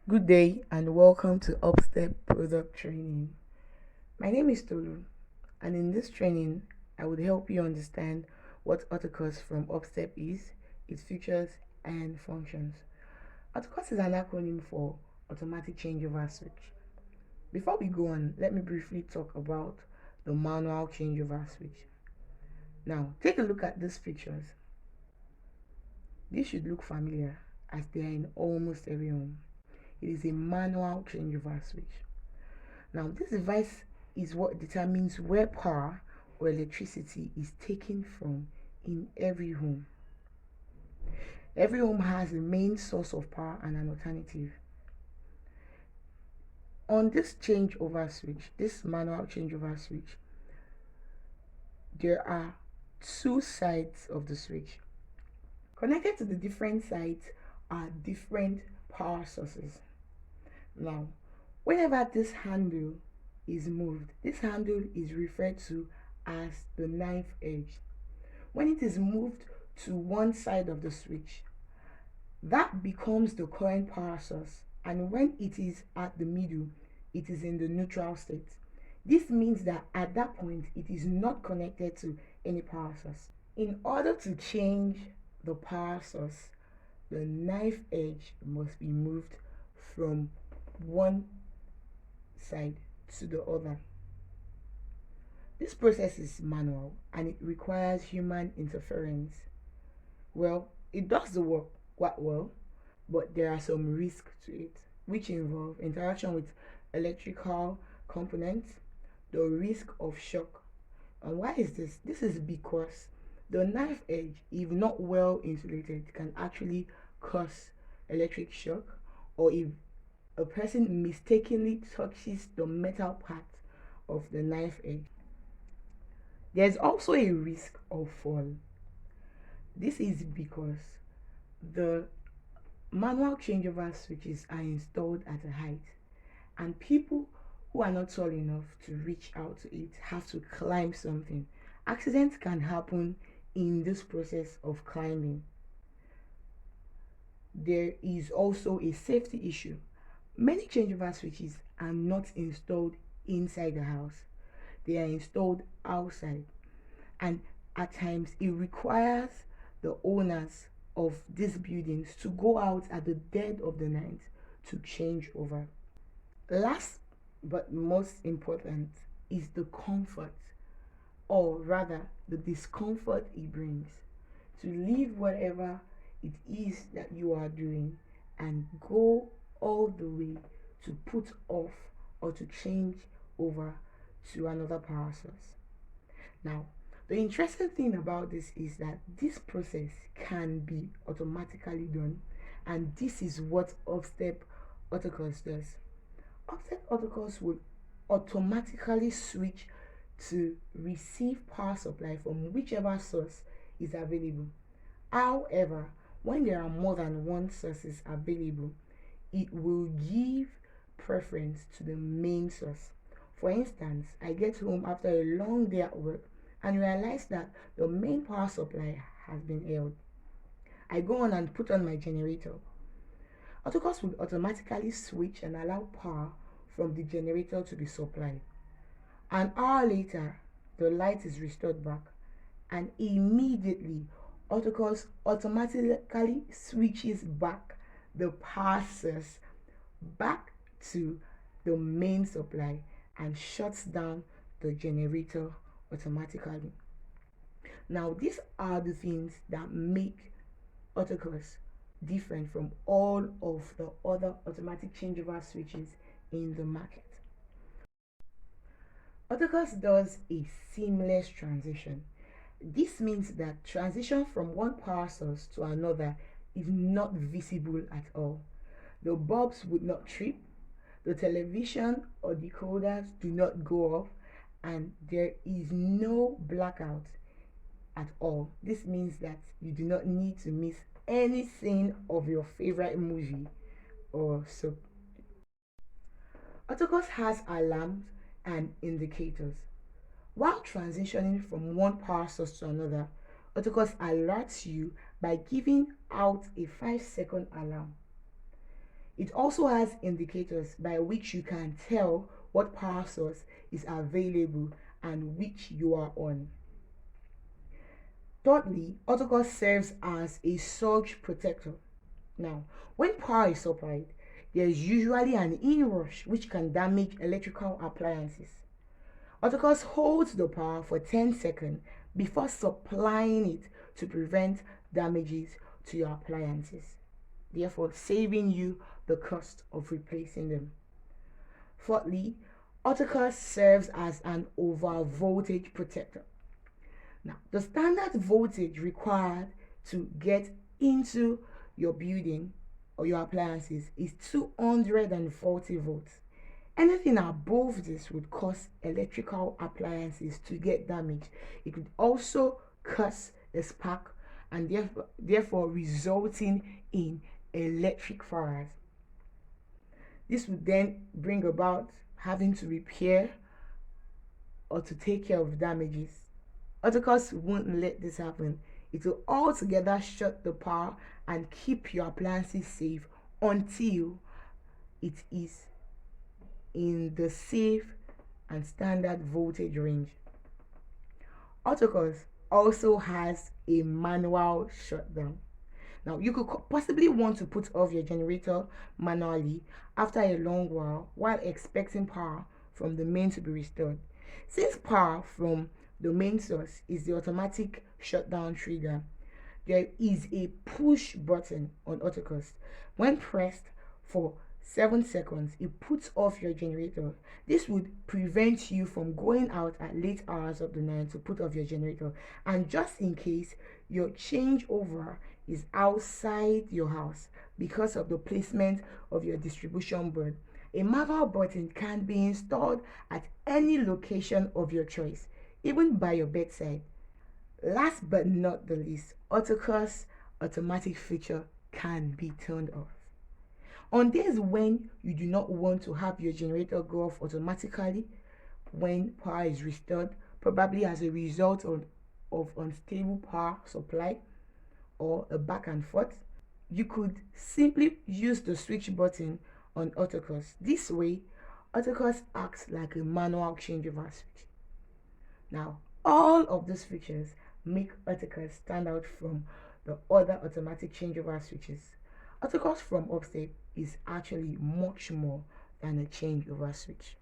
Good day and welcome to OpstepE product training. My name is Tolu, and in this training I would help you understand what AutoCOS from OpstepE is, its features and functions. AutoCOS is an acronym for Automatic Changeover Switch. Before we go on, let me briefly talk about the manual changeover switch. Now take a look at these pictures. This should look familiar as they are in almost every home. It is a manual changeover switch. Now this device is what determines where power or electricity is taken from in every home. Every home has a main source of power and an alternative. On this changeover switch, this manual changeover switch, there are two sides of the switch. Connected to the different sides are different power sources. Now, whenever this handle is moved, this handle is referred to as the knife edge. When it is moved to one side of the switch, that becomes the current power source, and when it is at the middle, it is in the neutral state. This means that at that point, it is not connected to any power source. In order to change the power source, the knife edge must be moved from one side to the other. This process is manual and it requires human interference. Well, it does the work quite well, but there are some risks to it, which involve interaction with electrical components, the risk of shock. And why is this? This is because the knife edge, if not well insulated, can actually cause electric shock, or if a person mistakenly touches the metal part of the knife edge. There's also a risk of fall. This is because the manual changeover switches are installed at a height, and people who are not tall enough to reach out to it have to climb something. Accidents can happen in this process of climbing. There is also a safety issue. Many changeover switches are not installed inside the house. They are installed outside, and at times it requires the owners of these buildings to go out at the dead of the night to change over. Last but most important is the comfort, or rather the discomfort it brings to leave whatever it is that you are doing and go all the way to put off or to change over to another power source. Now, the interesting thing about this is that this process can be automatically done, and this is what OpstepE AutoCOS does. OpstepE AutoCOS will automatically switch to receive power supply from whichever source is available. However, when there are more than one sources available, it will give preference to the main source. For instance, I get home after a long day at work and realize that the main power supply has been held. I go on and put on my generator. AutoCOS will automatically switch and allow power from the generator to be supplied. An hour later, the light is restored back, and immediately AutoCOS automatically switches back the power source back to the main supply and shuts down the generator automatically. Now, these are the things that make AutoCOS different from all of the other automatic changeover switches in the market. AutoCOS does a seamless transition. This means that transition from one power source to another is not visible at all. The bulbs would not trip, the television or decoders do not go off, and there is no blackout at all. This means that you do not need to miss any scene of your favorite movie or soap. AutoCOS has alarms and indicators. While transitioning from one power source to another, AutoCOS alerts you by giving out a 5-second alarm. It also has indicators by which you can tell what power source is available and which you are on. Thirdly, AutoCOS serves as a surge protector. Now, when power is supplied, there is usually an inrush which can damage electrical appliances. AutoCOS holds the power for 10 seconds before supplying it to prevent damages to your appliances, therefore saving you the cost of replacing them. Fourthly, AutoCOS serves as an overvoltage protector. Now, the standard voltage required to get into your building or your appliances is 240 volts. Anything above this would cause electrical appliances to get damaged. It could also cause a spark and therefore resulting in electric fires. This would then bring about having to repair or to take care of damages. AutoCOS won't let this happen. It will altogether shut the power and keep your appliances safe until it is in the safe and standard voltage range. AutoCOS also has a manual shutdown. Now, you could possibly want to put off your generator manually after a long while expecting power from the main to be restored. Since power from the main source is the automatic shutdown trigger, there is a push button on AutoCOS. When pressed for 7 seconds, it puts off your generator. This would prevent you from going out at late hours of the night to put off your generator. And just in case your changeover is outside your house because of the placement of your distribution board, a manual button can be installed at any location of your choice, even by your bedside. Last but not the least, AutoCOS automatic feature can be turned off. On days when you do not want to have your generator go off automatically when power is restored, probably as a result of unstable power supply or a back and forth, you could simply use the switch button on AutoCOS. This way, AutoCOS acts like a manual changeover switch. Now, all of these features make AutoCOS stand out from the other automatic changeover switches. AutoCOS from OpstepE is actually much more than a changeover switch.